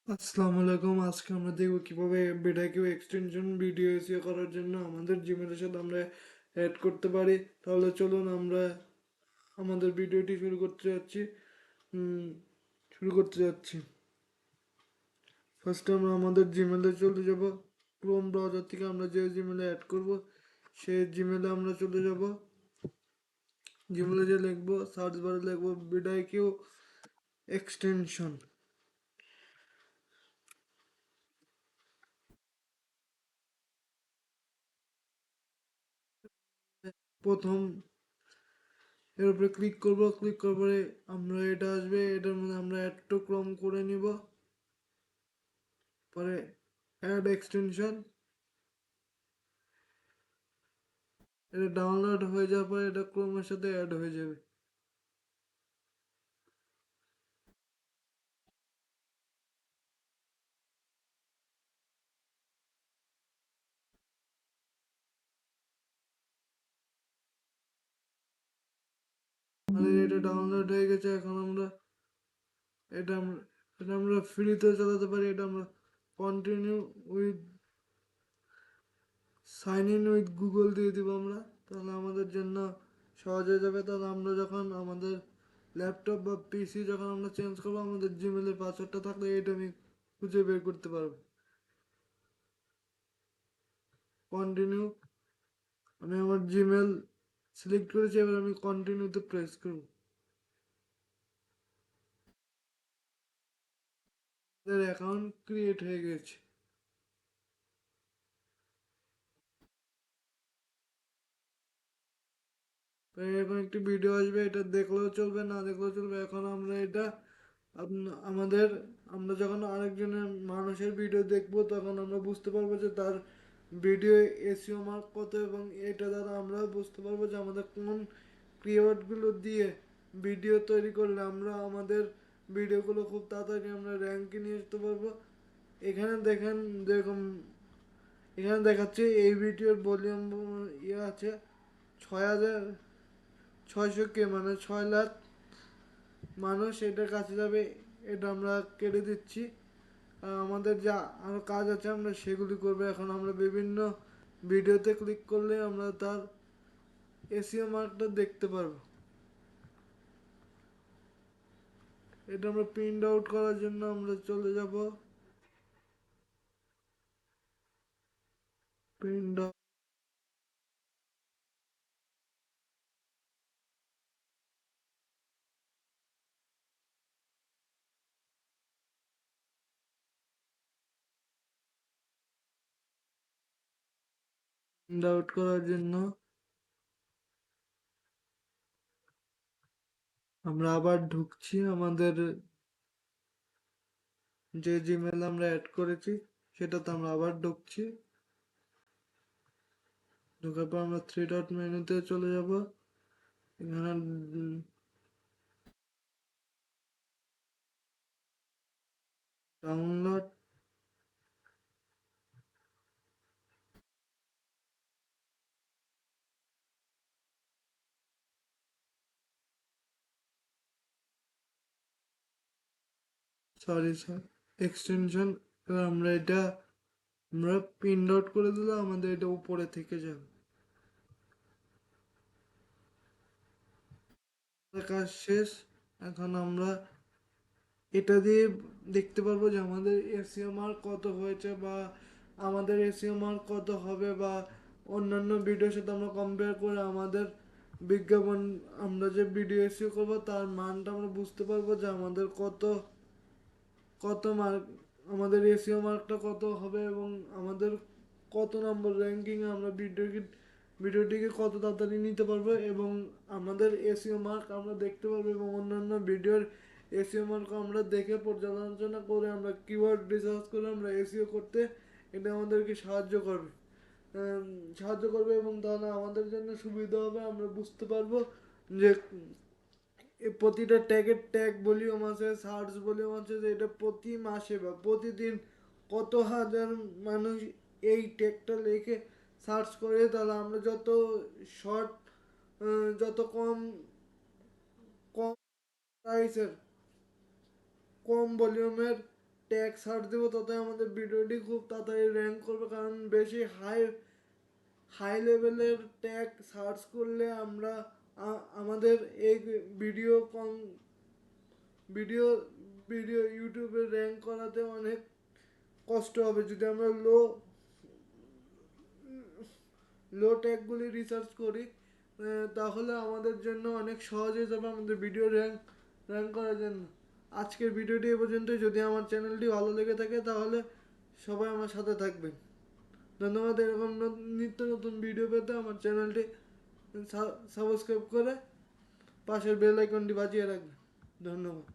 আসসালামু আলাইকুম। আজকে আমরা দেখব কিভাবে ভিডিও এক্সটেনশন ভিডিও এসিও করার জন্য আমাদের জিমেলের সাথে আমরা অ্যাড করতে পারি। তাহলে চলুন আমরা আমাদের ভিডিওটি শুরু করতে যাচ্ছি। উম, শুরু করতে যাচ্ছি। ফার্স্টে আমরা আমাদের জিমেলে চলে যাব। ক্রোম ব্রাউজার থেকে আমরা যে জিমেলে অ্যাড করব সেই জিমেলে আমরা চলে যাব। জিমেলে যে লিখবো, সার্চ বারে লিখবো ভিডিও এক্সটেনশন। প্রথম এর উপরে ক্লিক করব, ক্লিক করার পরে আমরা এটা আসবে, এটার মধ্যে আমরা অ্যাড টু ক্রোম করে নিব। পরে অ্যাড এক্সটেনশন, এটা ডাউনলোড হয়ে যাওয়ার পরে এটা ক্রোমের সাথে অ্যাড হয়ে যাবে। আমাদের এটা ডাউনলোড হয়ে গেছে। এখন আমরা এটা আমরা এটা আমরা ফ্রিতে চালাতে পারি। এটা আমরা continue with sign in with Google দিয়ে দিব আমরা, তাহলে আমাদের জন্য সহজ হয়ে যাবে। তাহলে আমরা যখন আমাদের ল্যাপটপ বা পিসি যখন আমরা চেঞ্জ করবো, আমাদের জিমেলের পাসওয়ার্ডটা থাকলে এটা আমি খুঁজে বের করতে পারবো। কন্টিনিউ, আমি আমার জিমেল সিলেক্ট করেছি, এবার আমি কন্টিনিউতে প্রেস করব। অ্যাকাউন্ট ক্রিয়েট হয়ে গেছে। তো এরকম একটি ভিডিও আসবে, এটা দেখলেও চলবে না দেখলেও চলবে। এখন আমরা এটা আমাদের আমরা যখন আরেকজনের মানুষের ভিডিও দেখবো তখন আমরা বুঝতে পারবো যে তার ভিডিও এসইও মার্ক কত, এবং এটা দ্বারা আমরা বুঝতে পারবো যে আমাদের কোন কিওয়ার্ডগুলো দিয়ে ভিডিও তৈরি করলে আমরা আমাদের ভিডিওগুলো খুব তাড়াতাড়ি আমরা র্যাঙ্কে নিয়ে যেতে পারবো। এখানে দেখেন যেরকম এখানে দেখাচ্ছে এই ভিডিওর ভলিউম ইয়ে আছে 6,600 কে, মানে 6 লাখ মানুষ এটার কাছে যাবে। এটা আমরা কেটে দিচ্ছি। আর আমাদের যা আরও কাজ আছে আমরা সেগুলি করবো। এখন আমরা বিভিন্ন ভিডিওতে ক্লিক করলে আমরা তার এসইও মার্কটা দেখতে পারবো। এটা আমরা প্রিন্ট আউট করার জন্য আমরা চলে যাব প্রিন্ট আউট করার জন্য আমরা আবার ঢুকছি আমাদের যে জিমেল আমরা অ্যাড করেছি সেটাতে আমরা আবার ঢুকছি। ঢোকার পর আমরা থ্রি ডট মেনুতে চলে যাব। এখানে ডাউনলোড, সরি স্যার, এক্সটেনশন। এবার আমরা প্রিন্ট আউট করে দিলে আমাদের এটা উপরে থেকে যাবে। কাজ শেষ। এখন আমরা এটা দিয়ে দেখতে পারবো যে আমাদের এসইও মার্ক কত হয়েছে, বা আমাদের এসইও মার্ক কত হবে, বা অন্যান্য ভিডিওর সাথে আমরা কম্পেয়ার করে আমাদের বিজ্ঞাপন আমরা যে ভিডিও এসইও করবো তার মানটা আমরা বুঝতে পারবো যে আমাদের কত কত মার্ক, আমাদের এসইও মার্কটা কত হবে, এবং আমাদের কত নম্বর র্যাঙ্কিং আমরা ভিডিওটিকে কত তাড়াতাড়ি নিতে পারবো, এবং আমাদের এসইও মার্ক আমরা দেখতে পারবো, এবং অন্যান্য ভিডিওর এসইও মার্ক আমরা দেখে পর্যালোচনা করে আমরা কিওয়ার্ড রিসার্চ করে আমরা এসইও করতে এটা আমাদেরকে আম, সাহায্য করবে, এবং তাহলে আমাদের জন্য সুবিধা হবে। আমরা বুঝতে পারবো যে এই প্রতিটা ট্যাগের ট্যাগ ভলিউম আছে, সার্চ ভলিউম আছে, যে এটা প্রতি মাসে বা প্রতিদিন কত হাজার মানুষ এই ট্যাগটা লিখে সার্চ করে। তাহলে আমরা যত শর্ট, যত কম কম প্রাইসের, কম ভলিউমের ট্যাগ সার্চ দেবো ততই আমাদের ভিডিওটি খুব তাড়াতাড়ি র্যাঙ্ক করবে, কারণ বেশি হাই হাই লেভেলের ট্যাগ সার্চ করলে আমরা আমাদের এই ভিডিও কম ভিডিও ভিডিও ইউটিউবে র্যাঙ্ক করাতে অনেক কষ্ট হবে। যদি আমরা লো ট্যাগগুলি রিসার্চ করি তাহলে আমাদের জন্য অনেক সহজ হয়ে যাবে আমাদের ভিডিও র্যাঙ্ক করার জন্য। আজকের ভিডিওটি এ পর্যন্তই। যদি আমার চ্যানেলটি ভালো লেগে থাকে তাহলে সবাই আমার সাথে থাকবেন। ধন্যবাদ। এরকম নিত্য নতুন ভিডিও পেতে আমার চ্যানেলটি সাবস্ক্রাইব করে পাশের বেল আইকনটি বাজিয়ে রাখবেন। ধন্যবাদ।